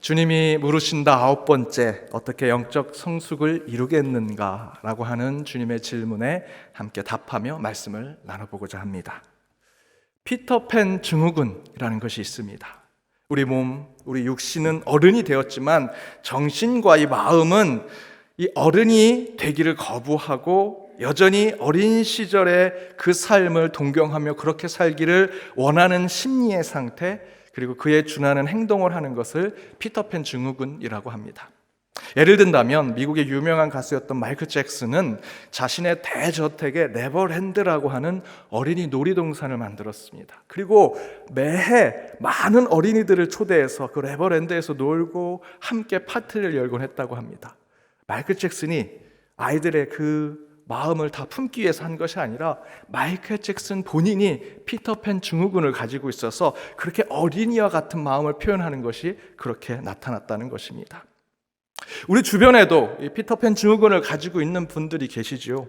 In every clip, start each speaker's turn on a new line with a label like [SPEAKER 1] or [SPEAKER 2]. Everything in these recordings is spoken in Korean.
[SPEAKER 1] 주님이 물으신다 아홉 번째, 어떻게 영적 성숙을 이루겠는가라고 하는 주님의 질문에 함께 답하며 말씀을 나눠보고자 합니다. 피터팬 증후군이라는 것이 있습니다. 우리 몸, 우리 육신은 어른이 되었지만 정신과 이 마음은 이 어른이 되기를 거부하고 여전히 어린 시절의 그 삶을 동경하며 그렇게 살기를 원하는 심리의 상태, 그리고 그에 준하는 행동을 하는 것을 피터팬 증후군이라고 합니다. 예를 든다면 미국의 유명한 가수였던 마이클 잭슨은 자신의 대저택에 네버랜드라고 하는 어린이 놀이동산을 만들었습니다. 그리고 매해 많은 어린이들을 초대해서 그 네버랜드에서 놀고 함께 파티를 열곤 했다고 합니다. 마이클 잭슨이 아이들의 그 마음을 다 품기 위해서 한 것이 아니라 마이클 잭슨 본인이 피터팬 증후군을 가지고 있어서 그렇게 어린이와 같은 마음을 표현하는 것이 그렇게 나타났다는 것입니다. 우리 주변에도 이 피터팬 증후군을 가지고 있는 분들이 계시죠.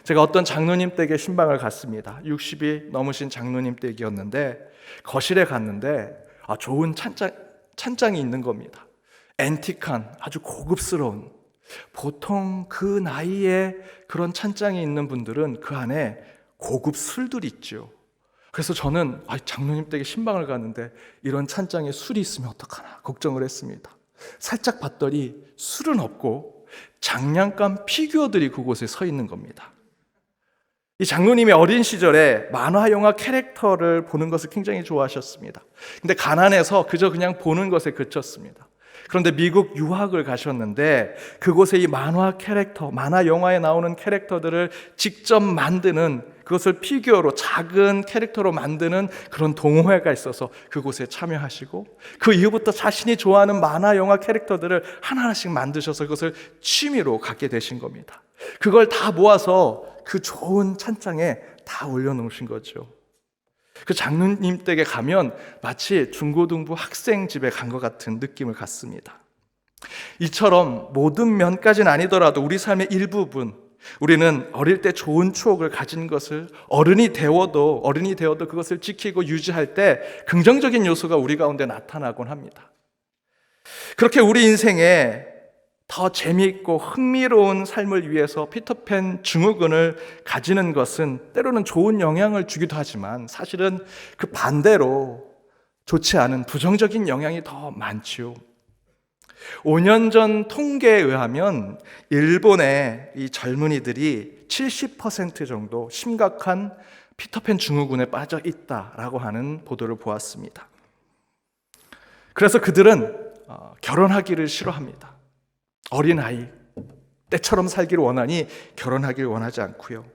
[SPEAKER 1] 제가 어떤 장로님 댁에 신방을 갔습니다. 60이 넘으신 장로님 댁이었는데 거실에 갔는데 좋은 찬장이 있는 겁니다. 앤틱한 아주 고급스러운, 보통 그 나이에 그런 찬장이 있는 분들은 그 안에 고급 술들이 있죠. 그래서 저는 장로님 댁에 신방을 갔는데 이런 찬장에 술이 있으면 어떡하나 걱정을 했습니다. 살짝 봤더니 술은 없고 장난감 피규어들이 그곳에 서 있는 겁니다. 이 장로님이 어린 시절에 만화 영화 캐릭터를 보는 것을 굉장히 좋아하셨습니다. 근데 가난해서 그저 그냥 보는 것에 그쳤습니다. 그런데 미국 유학을 가셨는데 그곳에 이 만화 영화에 나오는 캐릭터들을 직접 만드는, 그것을 피규어로 작은 캐릭터로 만드는 그런 동호회가 있어서 그곳에 참여하시고 그 이후부터 자신이 좋아하는 만화 영화 캐릭터들을 하나하나씩 만드셔서 그것을 취미로 갖게 되신 겁니다. 그걸 다 모아서 그 좋은 찬장에 다 올려놓으신 거죠. 그 장로님 댁에 가면 마치 중고등부 학생 집에 간 것 같은 느낌을 갖습니다. 이처럼 모든 면까지는 아니더라도 우리 삶의 일부분, 우리는 어릴 때 좋은 추억을 가진 것을 어른이 되어도 그것을 지키고 유지할 때 긍정적인 요소가 우리 가운데 나타나곤 합니다. 그렇게 우리 인생에 더 재미있고 흥미로운 삶을 위해서 피터팬 증후군을 가지는 것은 때로는 좋은 영향을 주기도 하지만 사실은 그 반대로 좋지 않은 부정적인 영향이 더 많지요. 5년 전 통계에 의하면 일본의 이 젊은이들이 70% 정도 심각한 피터팬 증후군에 빠져 있다라고 하는 보도를 보았습니다. 그래서 그들은 결혼하기를 싫어합니다. 어린아이, 때처럼 살기를 원하니 결혼하기를 원하지 않고요.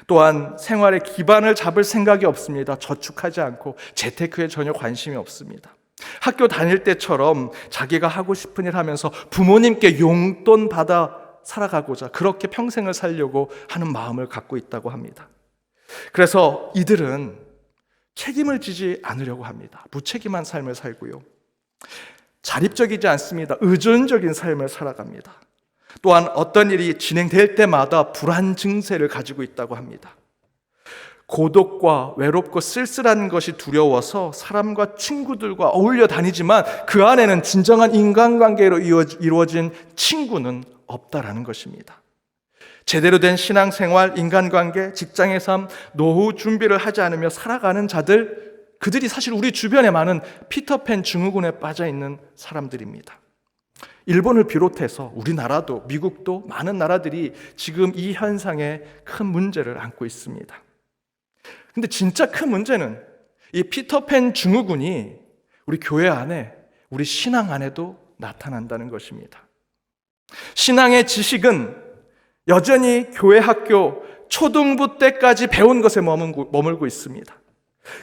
[SPEAKER 1] 또한 생활의 기반을 잡을 생각이 없습니다. 저축하지 않고 재테크에 전혀 관심이 없습니다. 학교 다닐 때처럼 자기가 하고 싶은 일 하면서 부모님께 용돈 받아 살아가고자 그렇게 평생을 살려고 하는 마음을 갖고 있다고 합니다. 그래서 이들은 책임을 지지 않으려고 합니다. 무책임한 삶을 살고요. 자립적이지 않습니다. 의존적인 삶을 살아갑니다. 또한 어떤 일이 진행될 때마다 불안 증세를 가지고 있다고 합니다. 고독과 외롭고 쓸쓸한 것이 두려워서 사람과 친구들과 어울려 다니지만 그 안에는 진정한 인간관계로 이루어진 친구는 없다라는 것입니다. 제대로 된 신앙생활, 인간관계, 직장의 삶, 노후 준비를 하지 않으며 살아가는 자들, 그들이 사실 우리 주변에 많은 피터팬 증후군에 빠져 있는 사람들입니다. 일본을 비롯해서 우리나라도 미국도 많은 나라들이 지금 이 현상에 큰 문제를 안고 있습니다. 근데 진짜 큰 문제는 이 피터팬 증후군이 우리 교회 안에, 우리 신앙 안에도 나타난다는 것입니다. 신앙의 지식은 여전히 교회 학교 초등부 때까지 배운 것에 머물고 있습니다.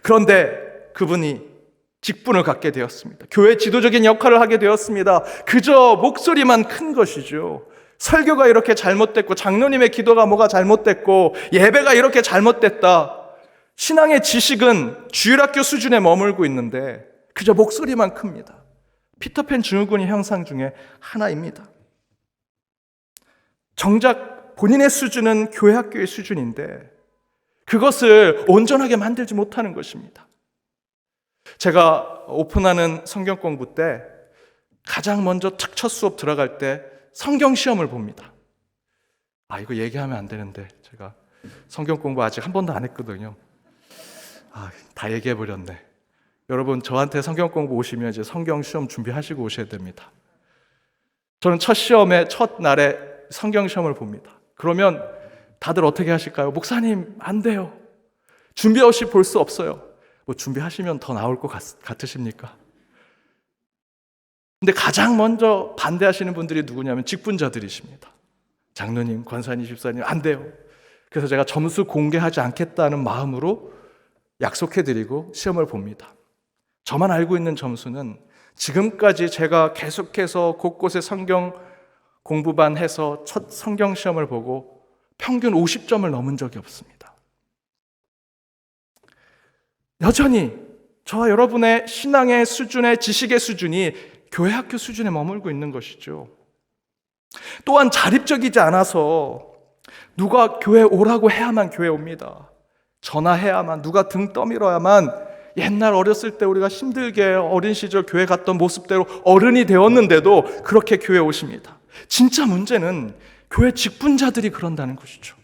[SPEAKER 1] 그런데 그분이 직분을 갖게 되었습니다. 교회 지도적인 역할을 하게 되었습니다. 그저 목소리만 큰 것이죠. 설교가 이렇게 잘못됐고 장로님의 기도가 뭐가 잘못됐고 예배가 이렇게 잘못됐다. 신앙의 지식은 주일학교 수준에 머물고 있는데 그저 목소리만 큽니다. 피터팬 증후군의 형상 중에 하나입니다. 정작 본인의 수준은 교회 학교의 수준인데 그것을 온전하게 만들지 못하는 것입니다. 제가 오픈하는 성경 공부 때 가장 먼저 탁 첫 수업 들어갈 때 성경 시험을 봅니다. 이거 얘기하면 안 되는데 제가 성경 공부 아직 한 번도 안 했거든요. 다 얘기해 버렸네. 여러분, 저한테 성경 공부 오시면 이제 성경 시험 준비하시고 오셔야 됩니다. 저는 첫 날에 성경 시험을 봅니다. 그러면 다들 어떻게 하실까요? 목사님, 안 돼요. 준비 없이 볼 수 없어요. 준비하시면 더 나올 것 같으십니까? 근데 가장 먼저 반대하시는 분들이 누구냐면 직분자들이십니다. 장로님, 권사님, 집사님, 안 돼요. 그래서 제가 점수 공개하지 않겠다는 마음으로 약속해드리고 시험을 봅니다. 저만 알고 있는 점수는 지금까지 제가 계속해서 곳곳에 성경 공부반 해서 첫 성경 시험을 보고 평균 50점을 넘은 적이 없습니다. 여전히 저와 여러분의 신앙의 수준의 지식의 수준이 교회 학교 수준에 머물고 있는 것이죠. 또한 자립적이지 않아서 누가 교회 오라고 해야만 교회 옵니다. 전화해야만, 누가 등 떠밀어야만, 옛날 어렸을 때 우리가 힘들게 어린 시절 교회 갔던 모습대로 어른이 되었는데도 그렇게 교회 오십니다. 진짜 문제는 교회 직분자들이 그런다는 것이죠.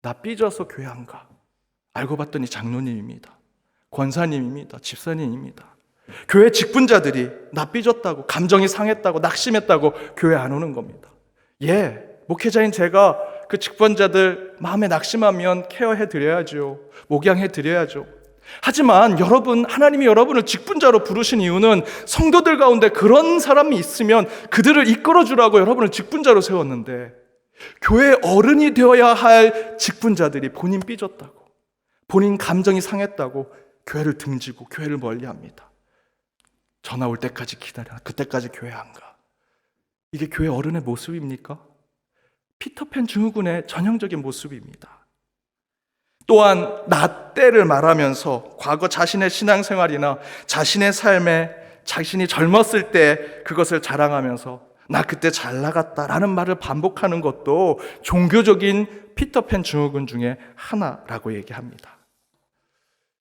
[SPEAKER 1] 나 삐져서 교회 안 가. 알고 봤더니 장로님입니다. 권사님입니다. 집사님입니다. 교회 직분자들이 나 삐졌다고, 감정이 상했다고, 낙심했다고 교회 안 오는 겁니다. 목회자인 제가 그 직분자들 마음에 낙심하면 케어해 드려야죠. 목양해 드려야죠. 하지만 하나님이 여러분을 직분자로 부르신 이유는 성도들 가운데 그런 사람이 있으면 그들을 이끌어 주라고 여러분을 직분자로 세웠는데, 교회 어른이 되어야 할 직분자들이 본인 삐졌다고, 본인 감정이 상했다고 교회를 등지고 교회를 멀리합니다. 전화 올 때까지 기다려. 그때까지 교회 안 가. 이게 교회 어른의 모습입니까? 피터팬 증후군의 전형적인 모습입니다. 또한 나 때를 말하면서 과거 자신의 신앙생활이나 자신의 삶에 자신이 젊었을 때 그것을 자랑하면서 나 그때 잘 나갔다라는 말을 반복하는 것도 종교적인 피터팬 증후군 중에 하나라고 얘기합니다.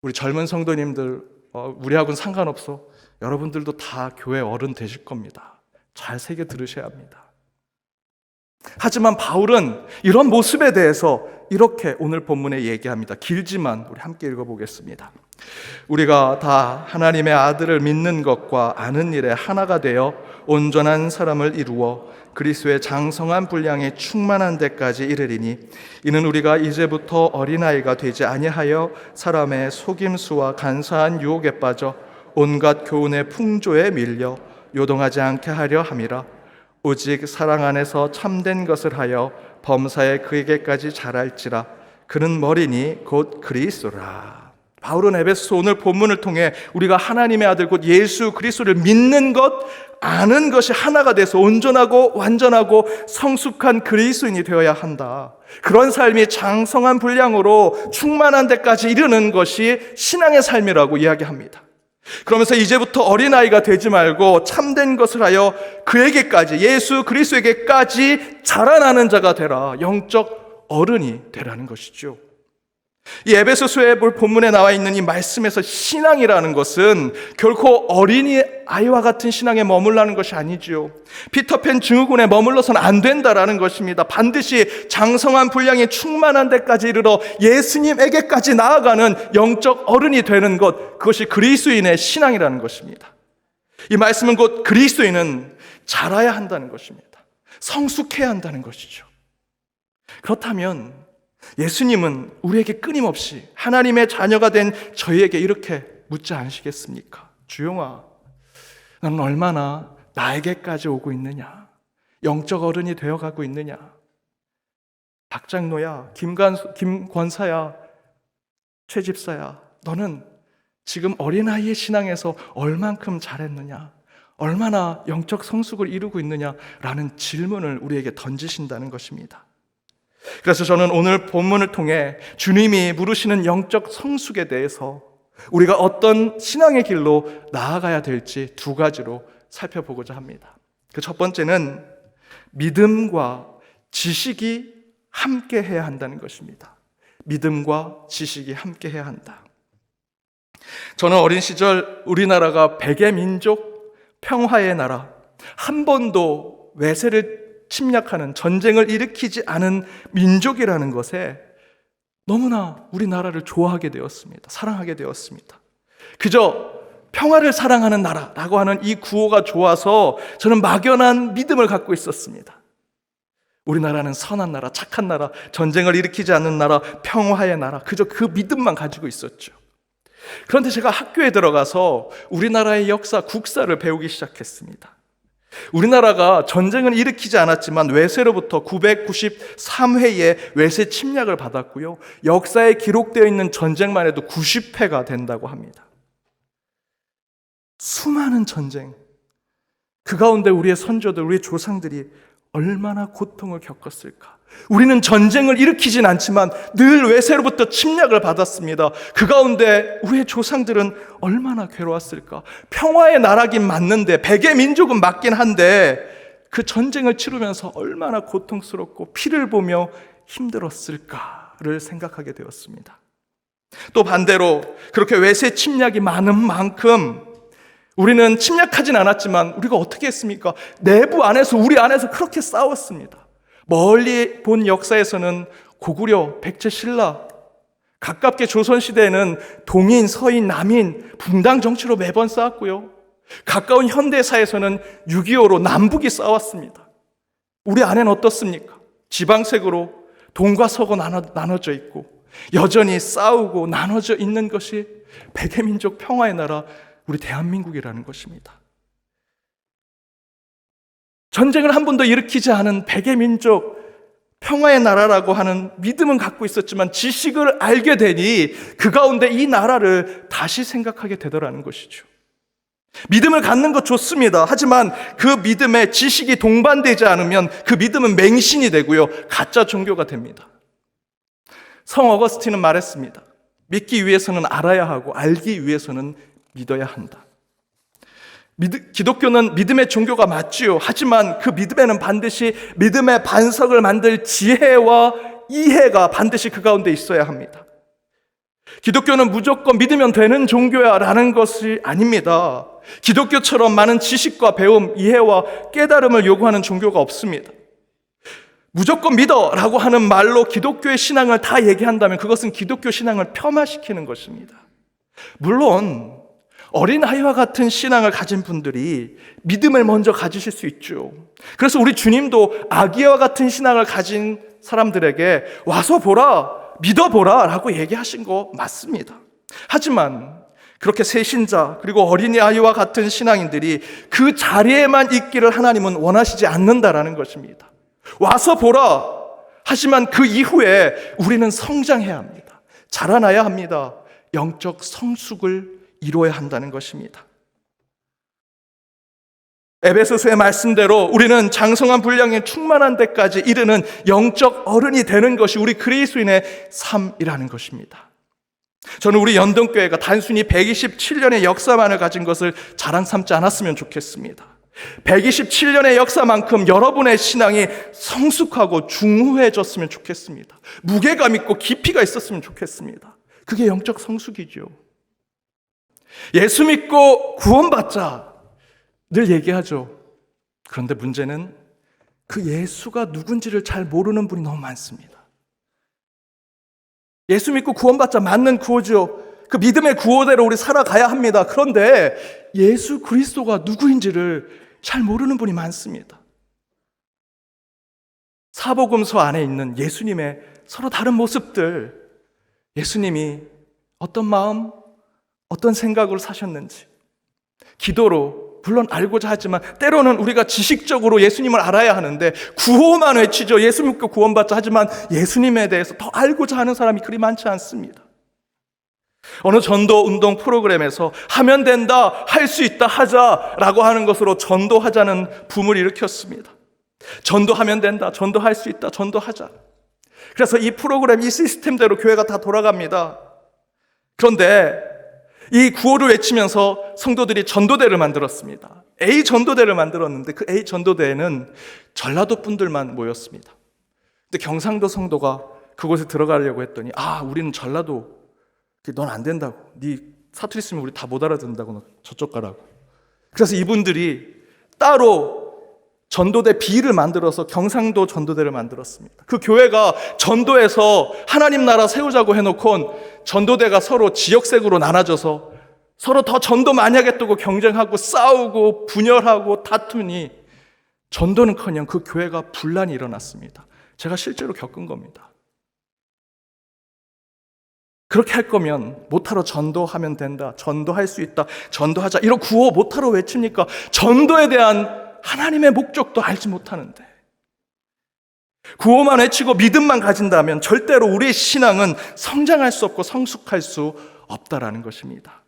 [SPEAKER 1] 우리 젊은 성도님들, 우리하고는 상관없어. 여러분들도 다 교회 어른 되실 겁니다. 잘 새겨 들으셔야 합니다. 하지만 바울은 이런 모습에 대해서 이렇게 오늘 본문에 얘기합니다. 길지만 우리 함께 읽어보겠습니다. 우리가 다 하나님의 아들을 믿는 것과 아는 일에 하나가 되어 온전한 사람을 이루어 그리스도의 장성한 분량에 충만한 데까지 이르리니, 이는 우리가 이제부터 어린아이가 되지 아니하여 사람의 속임수와 간사한 유혹에 빠져 온갖 교훈의 풍조에 밀려 요동하지 않게 하려 함이라. 오직 사랑 안에서 참된 것을 하여 범사에 그에게까지 자랄지라. 그는 머리니 곧 그리스도라. 바울은 에베소서 오늘 본문을 통해 우리가 하나님의 아들 곧 예수 그리스도를 믿는 것, 아는 것이 하나가 돼서 온전하고 완전하고 성숙한 그리스도인이 되어야 한다. 그런 삶이 장성한 분량으로 충만한 데까지 이르는 것이 신앙의 삶이라고 이야기합니다. 그러면서 이제부터 어린아이가 되지 말고 참된 것을 하여 그에게까지, 예수 그리스도에게까지 자라나는 자가 되라. 영적 어른이 되라는 것이죠. 이 에베소서의 본문에 나와 있는 이 말씀에서 신앙이라는 것은 결코 어린이 아이와 같은 신앙에 머물라는 것이 아니지요. 피터팬 증후군에 머물러서는 안 된다라는 것입니다. 반드시 장성한 분량이 충만한 데까지 이르러 예수님에게까지 나아가는 영적 어른이 되는 것, 그것이 그리스도인의 신앙이라는 것입니다. 이 말씀은 곧 그리스도인은 자라야 한다는 것입니다. 성숙해야 한다는 것이죠. 그렇다면 예수님은 우리에게 끊임없이 하나님의 자녀가 된 저희에게 이렇게 묻지 않으시겠습니까? 주영아, 너는 얼마나 나에게까지 오고 있느냐? 영적 어른이 되어가고 있느냐? 박장로야, 김권사야, 최집사야, 너는 지금 어린아이의 신앙에서 얼만큼 잘했느냐? 얼마나 영적 성숙을 이루고 있느냐라는 질문을 우리에게 던지신다는 것입니다. 그래서 저는 오늘 본문을 통해 주님이 물으시는 영적 성숙에 대해서 우리가 어떤 신앙의 길로 나아가야 될지 두 가지로 살펴보고자 합니다. 그 첫 번째는 믿음과 지식이 함께 해야 한다는 것입니다. 믿음과 지식이 함께 해야 한다. 저는 어린 시절 우리나라가 백의 민족, 평화의 나라, 한 번도 외세를 침략하는 전쟁을 일으키지 않은 민족이라는 것에 너무나 우리나라를 좋아하게 되었습니다. 사랑하게 되었습니다. 그저 평화를 사랑하는 나라라고 하는 이 구호가 좋아서 저는 막연한 믿음을 갖고 있었습니다. 우리나라는 선한 나라, 착한 나라, 전쟁을 일으키지 않는 나라, 평화의 나라, 그저 그 믿음만 가지고 있었죠. 그런데 제가 학교에 들어가서 우리나라의 역사, 국사를 배우기 시작했습니다. 우리나라가 전쟁을 일으키지 않았지만 외세로부터 993회의 외세 침략을 받았고요. 역사에 기록되어 있는 전쟁만 해도 90회가 된다고 합니다. 수많은 전쟁, 그 가운데 우리의 선조들, 우리의 조상들이 얼마나 고통을 겪었을까. 우리는 전쟁을 일으키진 않지만 늘 외세로부터 침략을 받았습니다. 그 가운데 우리의 조상들은 얼마나 괴로웠을까. 평화의 나라긴 맞는데, 백의 민족은 맞긴 한데 그 전쟁을 치르면서 얼마나 고통스럽고 피를 보며 힘들었을까를 생각하게 되었습니다. 또 반대로 그렇게 외세 침략이 많은 만큼 우리는 침략하진 않았지만 우리가 어떻게 했습니까? 내부 안에서, 우리 안에서 그렇게 싸웠습니다. 멀리 본 역사에서는 고구려, 백제, 신라, 가깝게 조선시대에는 동인, 서인, 남인, 분당 정치로 매번 싸웠고요. 가까운 현대사에서는 6.25로 남북이 싸웠습니다. 우리 안에는 어떻습니까? 지방색으로 동과 서가 나눠져 있고 여전히 싸우고 나눠져 있는 것이 백의 민족 평화의 나라, 우리 대한민국이라는 것입니다. 전쟁을 한 번도 일으키지 않은 백의 민족, 평화의 나라라고 하는 믿음은 갖고 있었지만 지식을 알게 되니 그 가운데 이 나라를 다시 생각하게 되더라는 것이죠. 믿음을 갖는 것 좋습니다. 하지만 그 믿음에 지식이 동반되지 않으면 그 믿음은 맹신이 되고요, 가짜 종교가 됩니다. 성 어거스틴은 말했습니다. 믿기 위해서는 알아야 하고 알기 위해서는 믿어야 한다. 기독교는 믿음의 종교가 맞지요. 하지만 그 믿음에는 반드시 믿음의 반석을 만들 지혜와 이해가 반드시 그 가운데 있어야 합니다. 기독교는 무조건 믿으면 되는 종교야 라는 것이 아닙니다. 기독교처럼 많은 지식과 배움, 이해와 깨달음을 요구하는 종교가 없습니다. 무조건 믿어 라고 하는 말로 기독교의 신앙을 다 얘기한다면 그것은 기독교 신앙을 폄하시키는 것입니다. 물론 어린아이와 같은 신앙을 가진 분들이 믿음을 먼저 가지실 수 있죠. 그래서 우리 주님도 아기와 같은 신앙을 가진 사람들에게 와서 보라, 믿어보라 라고 얘기하신 거 맞습니다. 하지만 그렇게 새신자 그리고 어린아이와 같은 신앙인들이 그 자리에만 있기를 하나님은 원하시지 않는다라는 것입니다. 와서 보라, 하지만 그 이후에 우리는 성장해야 합니다. 자라나야 합니다. 영적 성숙을 이루어야 한다는 것입니다. 에베소서의 말씀대로 우리는 장성한 분량에 충만한 데까지 이르는 영적 어른이 되는 것이 우리 그리스도인의 삶이라는 것입니다. 저는 우리 연동교회가 단순히 127년의 역사만을 가진 것을 자랑 삼지 않았으면 좋겠습니다. 127년의 역사만큼 여러분의 신앙이 성숙하고 중후해졌으면 좋겠습니다. 무게감 있고 깊이가 있었으면 좋겠습니다. 그게 영적 성숙이죠. 예수 믿고 구원받자 늘 얘기하죠. 그런데 문제는 그 예수가 누군지를 잘 모르는 분이 너무 많습니다. 예수 믿고 구원받자 맞는 구호죠. 그 믿음의 구호대로 우리 살아가야 합니다. 그런데 예수 그리스도가 누구인지를 잘 모르는 분이 많습니다. 사복음서 안에 있는 예수님의 서로 다른 모습들, 예수님이 어떤 마음, 어떤 생각으로 사셨는지, 기도로 물론 알고자 하지만 때로는 우리가 지식적으로 예수님을 알아야 하는데 구호만 외치죠. 예수 믿고 구원받자 하지만 예수님에 대해서 더 알고자 하는 사람이 그리 많지 않습니다. 어느 전도 운동 프로그램에서 하면 된다, 할 수 있다, 하자라고 하는 것으로 전도하자는 붐을 일으켰습니다. 전도하면 된다, 전도할 수 있다, 전도하자. 그래서 이 프로그램, 이 시스템대로 교회가 다 돌아갑니다. 그런데 이 구호를 외치면서 성도들이 전도대를 만들었습니다. A 전도대를 만들었는데 그 A 전도대에는 전라도 분들만 모였습니다. 근데 경상도 성도가 그곳에 들어가려고 했더니 우리는 전라도, 넌 안 된다고. 네 사투리 쓰면 우리 다 못 알아듣는다고. 너 저쪽 가라고. 그래서 이분들이 따로 전도대 B를 만들어서 경상도 전도대를 만들었습니다. 그 교회가 전도에서 하나님 나라 세우자고 해놓고 전도대가 서로 지역색으로 나눠져서 서로 더 전도 많이 하겠다고 경쟁하고 싸우고 분열하고 다투니 전도는커녕 그 교회가 분란이 일어났습니다. 제가 실제로 겪은 겁니다. 그렇게 할 거면 못하러 전도하면 된다, 전도할 수 있다, 전도하자 이런 구호 못하러 외칩니까? 전도에 대한 하나님의 목적도 알지 못하는데 구호만 외치고 믿음만 가진다면 절대로 우리의 신앙은 성장할 수 없고 성숙할 수 없다라는 것입니다.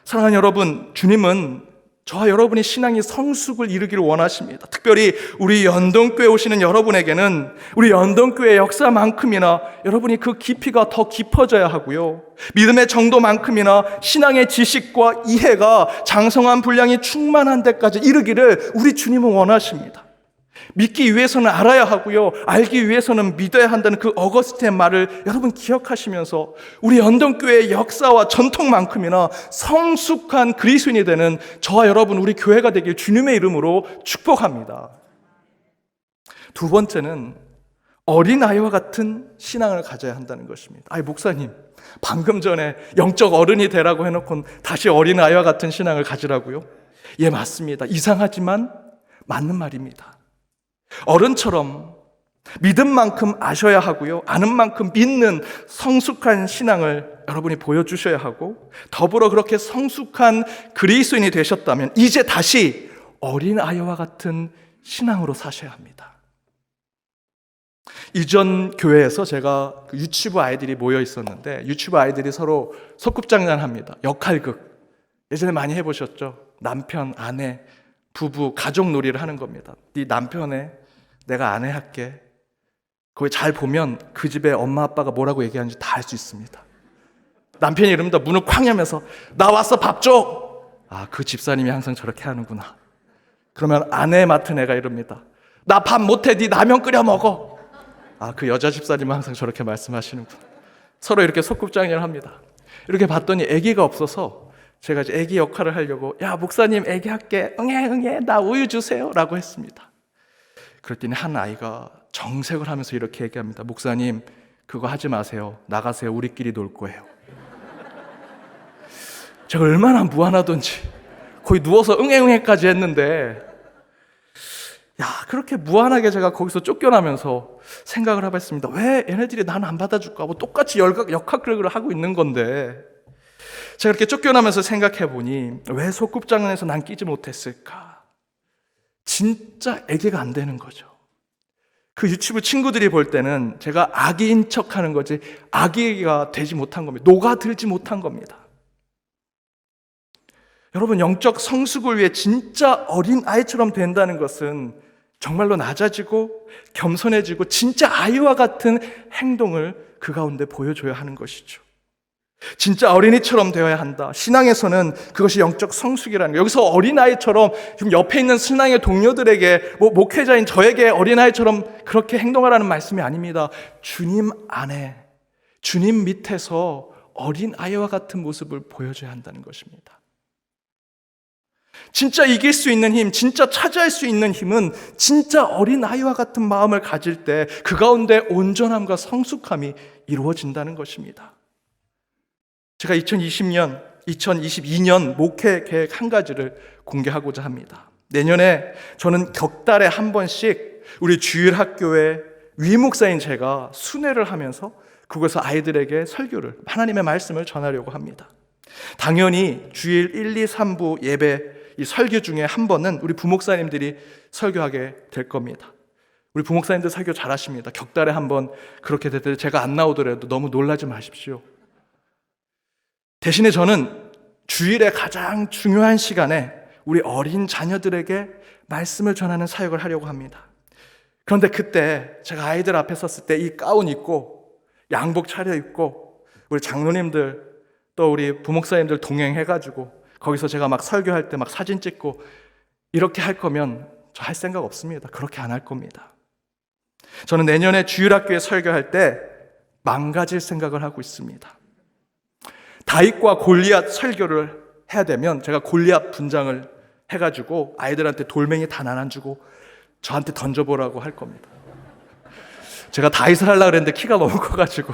[SPEAKER 1] 사랑하는 여러분, 주님은 저와 여러분의 신앙이 성숙을 이루기를 원하십니다. 특별히 우리 연동교회 오시는 여러분에게는 우리 연동교회 역사만큼이나 여러분이 그 깊이가 더 깊어져야 하고요, 믿음의 정도만큼이나 신앙의 지식과 이해가 장성한 분량이 충만한 데까지 이르기를 우리 주님은 원하십니다. 믿기 위해서는 알아야 하고요, 알기 위해서는 믿어야 한다는 그 어거스틴의 말을 여러분 기억하시면서 우리 연동교회의 역사와 전통만큼이나 성숙한 그리스도인이 되는 저와 여러분, 우리 교회가 되길 주님의 이름으로 축복합니다. 두 번째는 어린아이와 같은 신앙을 가져야 한다는 것입니다. 아니 목사님, 방금 전에 영적 어른이 되라고 해놓고 다시 어린아이와 같은 신앙을 가지라고요? 예, 맞습니다. 이상하지만 맞는 말입니다. 어른처럼 믿은 만큼 아셔야 하고요, 아는 만큼 믿는 성숙한 신앙을 여러분이 보여주셔야 하고, 더불어 그렇게 성숙한 그리스도인이 되셨다면 이제 다시 어린아이와 같은 신앙으로 사셔야 합니다. 이전 교회에서 제가 유치부 아이들이 모여 있었는데 유치부 아이들이 서로 소꿉장난합니다. 역할극 예전에 많이 해보셨죠? 남편, 아내, 부부, 가족 놀이를 하는 겁니다. 네 남편에 내가 아내 할게. 거기 잘 보면 그 집에 엄마 아빠가 뭐라고 얘기하는지 다 알 수 있습니다. 남편이 이러면서 문을 쾅 열면서 나 왔어 밥 줘. 아, 그 집사님이 항상 저렇게 하는구나. 그러면 아내 맡은 애가 이럽니다. 나 밥 못해, 네 라면 끓여 먹어. 아, 그 여자 집사님은 항상 저렇게 말씀하시는구나. 서로 이렇게 소꿉장애를 합니다. 이렇게 봤더니 아기가 없어서 제가 이제 아기 역할을 하려고 야 목사님 아기 할게, 응애 나 우유 주세요 라고 했습니다. 그랬더니 한 아이가 정색을 하면서 이렇게 얘기합니다. 목사님 그거 하지 마세요. 나가세요. 우리끼리 놀 거예요. 제가 얼마나 무안하던지 거의 누워서 응애까지 했는데, 야, 그렇게 무안하게 제가 거기서 쫓겨나면서 생각을 해봤습니다. 왜 얘네들이 나는 안 받아줄까 하고 똑같이 역학극을 하고 있는 건데, 제가 이렇게 쫓겨나면서 생각해보니 왜 소꿉장난에서 난 끼지 못했을까? 진짜 애기가 안 되는 거죠. 그 유치부 친구들이 볼 때는 제가 아기인 척하는 거지 아기가 되지 못한 겁니다. 녹아들지 못한 겁니다. 여러분, 영적 성숙을 위해 진짜 어린 아이처럼 된다는 것은 정말로 낮아지고 겸손해지고 진짜 아이와 같은 행동을 그 가운데 보여줘야 하는 것이죠. 진짜 어린이처럼 되어야 한다. 신앙에서는 그것이 영적 성숙이라는 거예요. 여기서 어린아이처럼 지금 옆에 있는 신앙의 동료들에게 목회자인 저에게 어린아이처럼 그렇게 행동하라는 말씀이 아닙니다. 주님 안에, 주님 밑에서 어린아이와 같은 모습을 보여줘야 한다는 것입니다. 진짜 이길 수 있는 힘, 진짜 차지할 수 있는 힘은 진짜 어린아이와 같은 마음을 가질 때 그 가운데 온전함과 성숙함이 이루어진다는 것입니다. 제가 2022년 목회 계획 한 가지를 공개하고자 합니다. 내년에 저는 격달에 한 번씩 우리 주일학교의 위목사인 제가 순회를 하면서 그곳에서 아이들에게 설교를, 하나님의 말씀을 전하려고 합니다. 당연히 주일 1, 2, 3부 예배 이 설교 중에 한 번은 우리 부목사님들이 설교하게 될 겁니다. 우리 부목사님들 설교 잘하십니다. 격달에 한 번 그렇게 될 때 제가 안 나오더라도 너무 놀라지 마십시오. 대신에 저는 주일의 가장 중요한 시간에 우리 어린 자녀들에게 말씀을 전하는 사역을 하려고 합니다. 그런데 그때 제가 아이들 앞에 섰을 때 이 가운 입고 양복 차려입고 우리 장로님들 또 우리 부목사님들 동행해가지고 거기서 제가 막 설교할 때 막 사진 찍고 이렇게 할 거면 저 할 생각 없습니다. 그렇게 안 할 겁니다. 저는 내년에 주일학교에 설교할 때 망가질 생각을 하고 있습니다. 다윗과 골리앗 설교를 해야 되면 제가 골리앗 분장을 해가지고 아이들한테 돌멩이 다 나눠주고 저한테 던져보라고 할 겁니다. 제가 다윗을 하려고 그랬는데 키가 너무 커가지고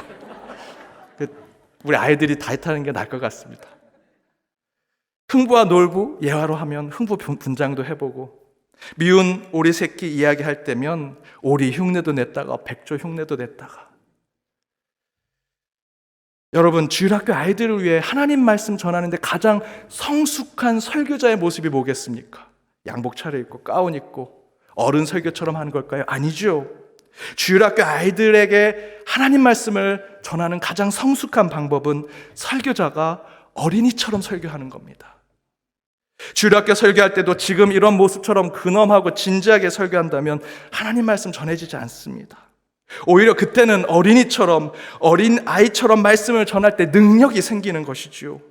[SPEAKER 1] 우리 아이들이 다윗 하는 게 나을 것 같습니다. 흥부와 놀부 예화로 하면 흥부 분장도 해보고, 미운 오리 새끼 이야기할 때면 오리 흉내도 냈다가 백조 흉내도 냈다가. 여러분, 주일학교 아이들을 위해 하나님 말씀 전하는데 가장 성숙한 설교자의 모습이 뭐겠습니까? 양복 차려입고 가운 입고 어른 설교처럼 하는 걸까요? 아니죠. 주일학교 아이들에게 하나님 말씀을 전하는 가장 성숙한 방법은 설교자가 어린이처럼 설교하는 겁니다. 주일학교 설교할 때도 지금 이런 모습처럼 근엄하고 진지하게 설교한다면 하나님 말씀 전해지지 않습니다. 오히려 그때는 어린이처럼, 어린 아이처럼 말씀을 전할 때 능력이 생기는 것이지요.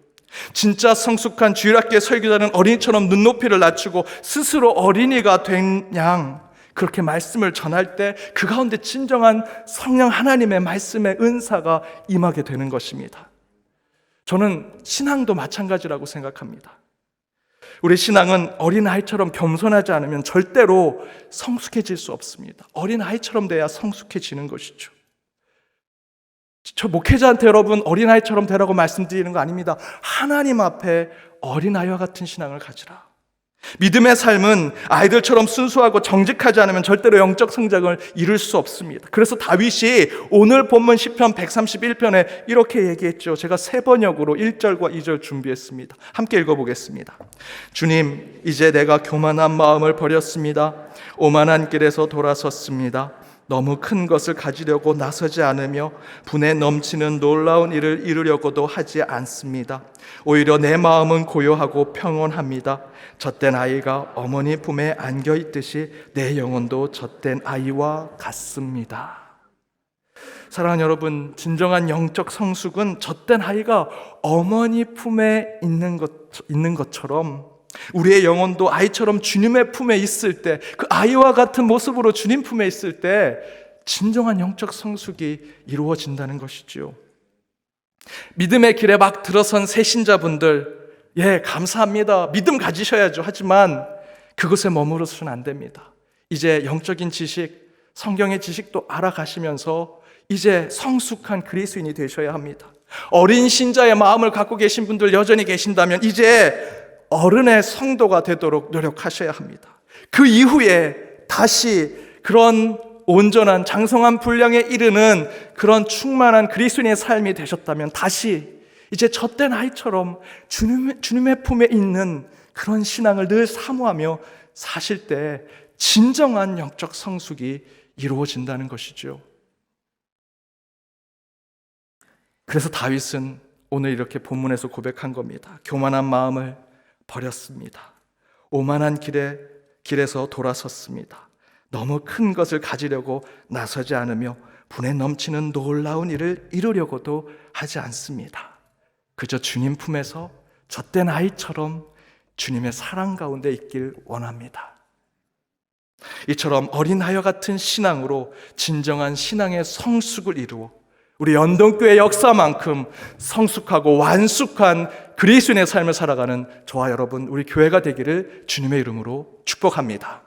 [SPEAKER 1] 진짜 성숙한 주일학교 설교자는 어린이처럼 눈높이를 낮추고 스스로 어린이가 된 양 그렇게 말씀을 전할 때 그 가운데 진정한 성령 하나님의 말씀의 은사가 임하게 되는 것입니다. 저는 신앙도 마찬가지라고 생각합니다. 우리 신앙은 어린아이처럼 겸손하지 않으면 절대로 성숙해질 수 없습니다. 어린아이처럼 돼야 성숙해지는 것이죠. 저 목회자한테 여러분 어린아이처럼 되라고 말씀드리는 거 아닙니다. 하나님 앞에 어린아이와 같은 신앙을 가지라. 믿음의 삶은 아이들처럼 순수하고 정직하지 않으면 절대로 영적 성장을 이룰 수 없습니다. 그래서 다윗이 오늘 본문 시편 131편에 이렇게 얘기했죠. 제가 세 번역으로 1절과 2절 준비했습니다. 함께 읽어보겠습니다. 주님, 이제 내가 교만한 마음을 버렸습니다. 오만한 길에서 돌아섰습니다. 너무 큰 것을 가지려고 나서지 않으며 분에 넘치는 놀라운 일을 이루려고도 하지 않습니다. 오히려 내 마음은 고요하고 평온합니다. 젖된 아이가 어머니 품에 안겨 있듯이 내 영혼도 젖된 아이와 같습니다. 사랑하는 여러분, 진정한 영적 성숙은 젖된 아이가 어머니 품에 있는 것처럼 우리의 영혼도 아이처럼 주님의 품에 있을 때, 그 아이와 같은 모습으로 주님 품에 있을 때 진정한 영적 성숙이 이루어진다는 것이지요. 믿음의 길에 막 들어선 새신자분들, 감사합니다. 믿음 가지셔야죠. 하지만 그것에 머무르서는 안 됩니다. 이제 영적인 지식, 성경의 지식도 알아가시면서 이제 성숙한 그리스도인이 되셔야 합니다. 어린 신자의 마음을 갖고 계신 분들 여전히 계신다면 이제 어른의 성도가 되도록 노력하셔야 합니다. 그 이후에 다시 그런 온전한 장성한 분량에 이르는 그런 충만한 그리스도인의 삶이 되셨다면 다시 이제 젖된 아이처럼 주님의 품에 있는 그런 신앙을 늘 사모하며 사실 때 진정한 영적 성숙이 이루어진다는 것이죠. 그래서 다윗은 오늘 이렇게 본문에서 고백한 겁니다. 교만한 마음을 버렸습니다. 오만한 길에서 돌아섰습니다. 너무 큰 것을 가지려고 나서지 않으며 분에 넘치는 놀라운 일을 이루려고도 하지 않습니다. 그저 주님 품에서 젖된 아이처럼 주님의 사랑 가운데 있길 원합니다. 이처럼 어린아이와 같은 신앙으로 진정한 신앙의 성숙을 이루어 우리 연동교회 역사만큼 성숙하고 완숙한 그리스도인의 삶을 살아가는 저와 여러분, 우리 교회가 되기를 주님의 이름으로 축복합니다.